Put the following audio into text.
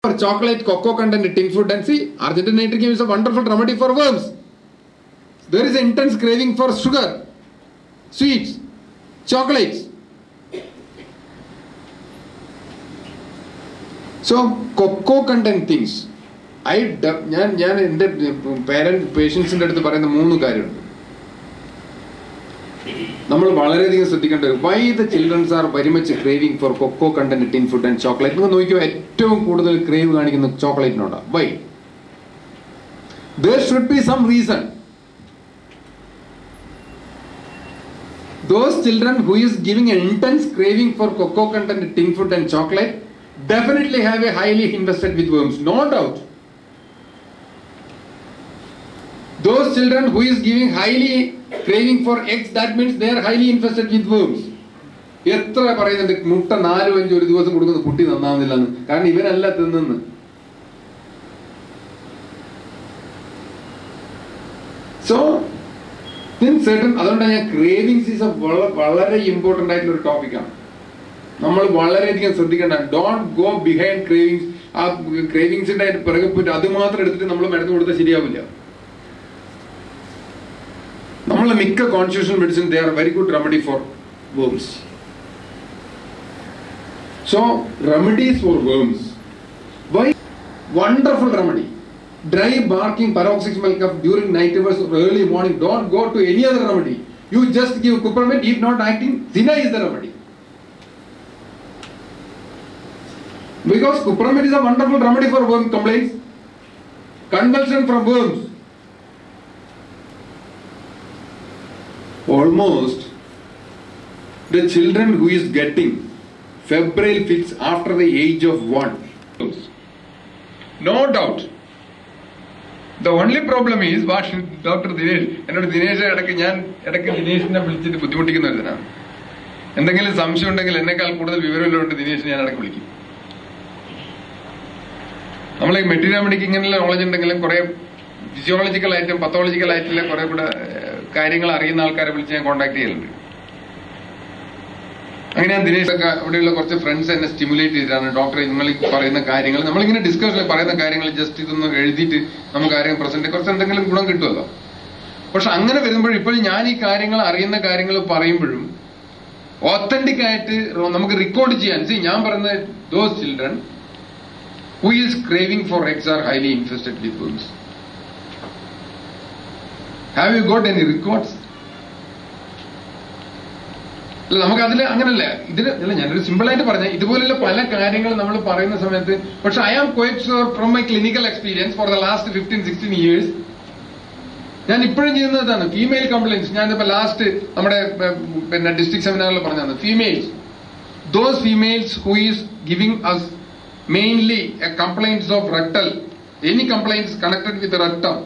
For chocolate, cocoa content, tin food, and see, Argentine nitricum is a wonderful remedy for worms. There is intense craving for sugar, sweets, chocolates. So, cocoa content things. Patients in the why the children are very much craving for cocoa content, tin food and chocolate? Crave chocolate. Why? There should be some reason. Those children who is giving an intense craving for cocoa content, tin food and chocolate definitely have a highly infested with worms, no doubt. Those children who is giving highly craving for eggs, that means they are highly infested with worms. So, then certain other cravings is a very important topic. Don't go behind cravings. Cravings constitutional medicine, they are a very good remedy for worms. So, remedies for worms. Why? Wonderful remedy. Dry barking paroxysmal cough during night hours or early morning. Don't go to any other remedy. You just give Cupromet. If not acting, Zina is the remedy. Because Cupromet is a wonderful remedy for worm complaints. Convulsion from worms. Almost the children who is getting febrile fits after the age of 1. No doubt. The only problem is what Dr. Dinesh, Dinesh physiological item, pathological item, കാര്യങ്ങൾ അറിയുന്ന ആൾക്കാരെ വിളിച്ച് ഞാൻ contact ചെയ്യലുണ്ട്. അങ്ങനെ ഞാൻ ദിനേശ് അവിടെയുള്ള കുറച്ച് ഫ്രണ്ട്സ് എന്നെ സ്റ്റിമുലേറ്റ് ചെയ്തിട്ടാണ് ഡോക്ടറെ നിങ്ങൾ പറയുന്ന കാര്യങ്ങൾ നമ്മളിങ്ങനെ ഡിസ്കഷൻ പറയുന്ന കാര്യങ്ങൾ ജസ്റ്റ് ഇതൊന്ന് എഴുതിയിട്ട് നമുക്ക് ആരെയും പ്രസന്റ് കുറച്ച് എന്തെങ്കിലും ഗുണം കിട്ടുമല്ലോ. പക്ഷെ അങ്ങനെ വരുമ്പോഴും ഇപ്പോഴും ഞാൻ ഈ കാര്യങ്ങൾ അറിയുന്ന കാര്യങ്ങൾ പറയുമ്പോഴും ഓത്തന്റിക് ആയിട്ട് നമുക്ക് റെക്കോർഡ് ചെയ്യാൻ ഞാൻ പറയുന്ന those children who is craving for eggs are highly infested with worms. Have you got any records? നമുക്ക് അതിൽ അങ്ങനല്ല. ഇതിൽ ഞാനൊരു സിമ്പിൾ ആയിട്ട് പറഞ്ഞ ഇതുപോലുള്ള പല കാര്യങ്ങൾ നമ്മൾ പറയുന്ന സമയത്ത് പക്ഷെ I am quite sure from my clinical experience for the last 15-16 years ഞാൻ ഇപ്പോഴും ചെയ്യുന്നതാണ് ഫീമെയിൽ കംപ്ലൈൻസ്. ഞാനിപ്പോ ലാസ്റ്റ് നമ്മുടെ ഡിസ്ട്രിക്ട് സെമിനാറിൽ പറഞ്ഞതാണ് females, those females who is giving us mainly complaints of rectal, any complaints connected with rectum